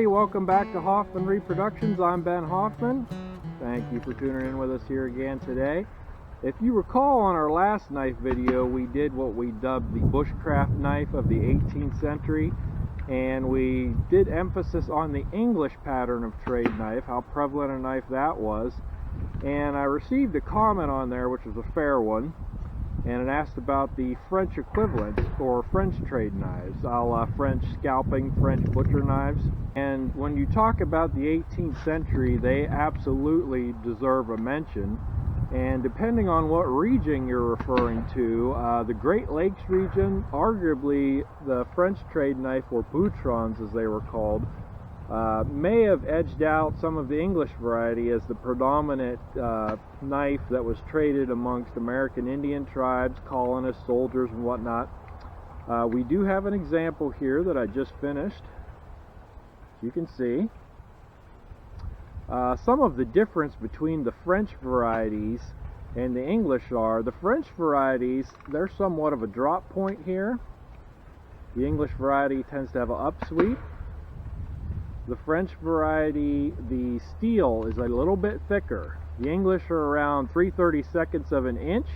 everybody, welcome back to Hoffman Reproductions. I'm Ben Hoffman. Thank you for tuning in with us here again today. If you recall, on our last knife video we did what we dubbed the Bushcraft knife of the 18th century, and we did emphasis on the English pattern of trade knife, how prevalent a knife that was. And I received a comment on there, which was a fair one, and it asked about the French equivalent or French trade knives, a la French scalping, French butcher knives. And when you talk about the 18th century, they absolutely deserve a mention. And depending on what region you're referring to, the Great Lakes region, arguably the French trade knife, or boutrons as they were called, may have edged out some of the English variety as the predominant knife that was traded amongst American Indian tribes, colonists, soldiers, and whatnot. We do have an example here that I just finished. You can see some of the difference between the French varieties and the English are, the French varieties, they're somewhat of a drop point here. The English variety tends to have an upsweep. The French variety, the steel is a little bit thicker. The English are around 3/32 of an inch,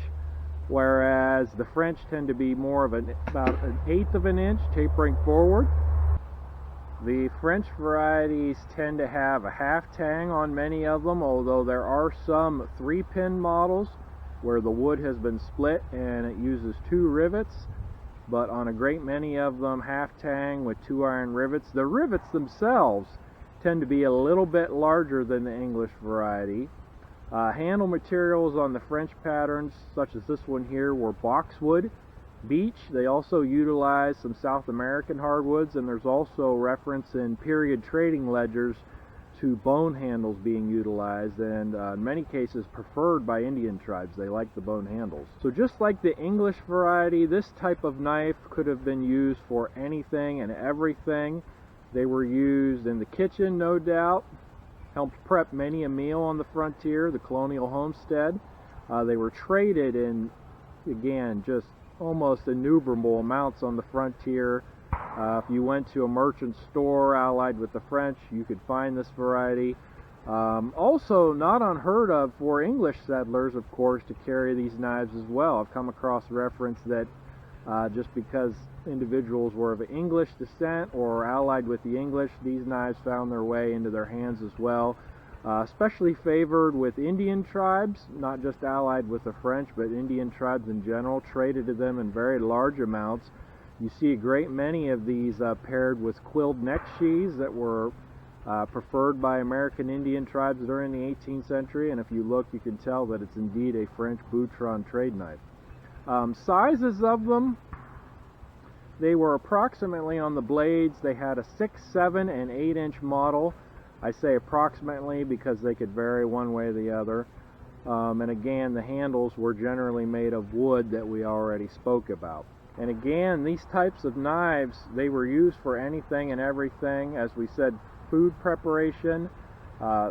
whereas the French tend to be more of about 1/8 of an inch, tapering forward. The French varieties tend to have a half tang on many of them, although there are some 3-pin models where the wood has been split and it uses 2 rivets. But on a great many of them, half tang with 2 iron rivets. The rivets themselves tend to be a little bit larger than the English variety. Handle materials on the French patterns, such as this one here, were boxwood, beech. They also utilize some South American hardwoods, and there's also reference in period trading ledgers to bone handles being utilized, and in many cases preferred by Indian tribes. They like the bone handles. So just like the English variety, this type of knife could have been used for anything and everything. They were used in the kitchen, no doubt, helped prep many a meal on the frontier, the colonial homestead. They were traded in, again, just almost innumerable amounts on the frontier. If you went to a merchant store allied with the French, you could find this variety. Also not unheard of for English settlers, of course, to carry these knives as well. I've come across reference that just because individuals were of English descent or allied with the English, these knives found their way into their hands as well. Especially favored with Indian tribes, not just allied with the French, but Indian tribes in general, traded to them in very large amounts. You see a great many of these paired with quilled neck sheaths that were preferred by American Indian tribes during the 18th century, and if you look, you can tell that it's indeed a French boutron trade knife. Sizes of them, they were approximately on the blades. They had a 6, 7, and 8-inch model. I say approximately because they could vary one way or the other. And again, the handles were generally made of wood that we already spoke about. And again, these types of knives, they were used for anything and everything. As we said, food preparation.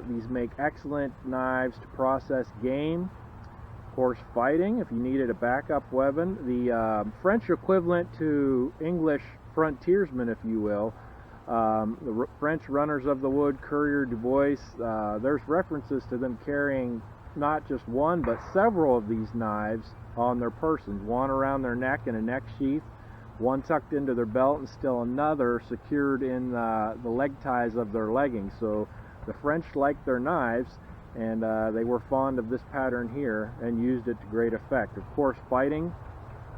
These make excellent knives to process game. Of course, fighting, if you needed a backup weapon. The French equivalent to English frontiersmen, if you will, the French runners of the wood, Coureur du Bois, there's references to them carrying not just one, but several of these knives on their persons. One around their neck in a neck sheath, one tucked into their belt, and still another secured in the leg ties of their leggings. So the French liked their knives, and they were fond of this pattern here and used it to great effect. Of course, fighting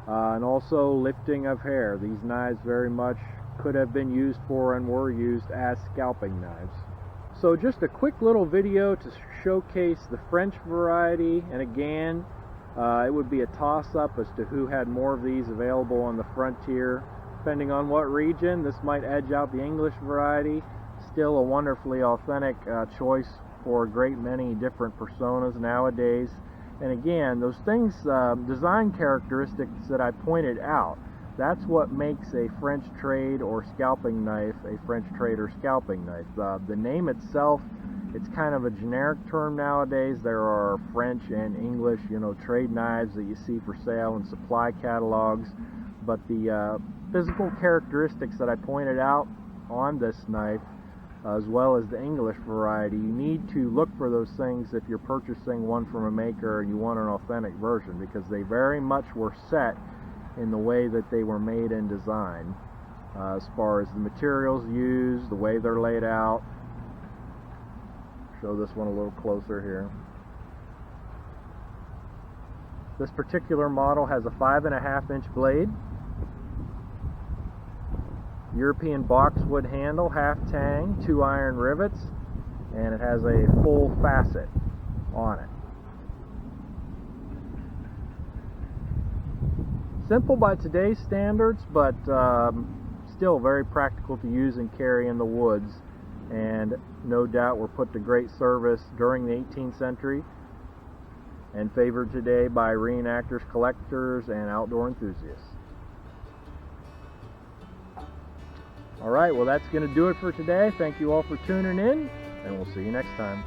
and also lifting of hair. These knives very much could have been used for and were used as scalping knives. So just a quick little video to showcase the French variety, and again, it would be a toss-up as to who had more of these available on the frontier. Depending on what region, this might edge out the English variety. Still a wonderfully authentic choice for a great many different personas nowadays. And again, those things, design characteristics that I pointed out, that's what makes a French trade or scalping knife a French trade or scalping knife. The name itself, it's kind of a generic term nowadays. There are French and English, trade knives that you see for sale in supply catalogs. But the physical characteristics that I pointed out on this knife as well as the English variety. You need to look for those things if you're purchasing one from a maker and you want an authentic version, because they very much were set in the way that they were made and designed, as far as the materials used, the way they're laid out. Show this one a little closer here. This particular model has a 5.5-inch blade, European boxwood handle, half tang, 2 iron rivets, and it has a full facet on it. Simple by today's standards, but still very practical to use and carry in the woods, and no doubt were put to great service during the 18th century and favored today by reenactors, collectors, and outdoor enthusiasts. Alright, well that's going to do it for today. Thank you all for tuning in, and we'll see you next time.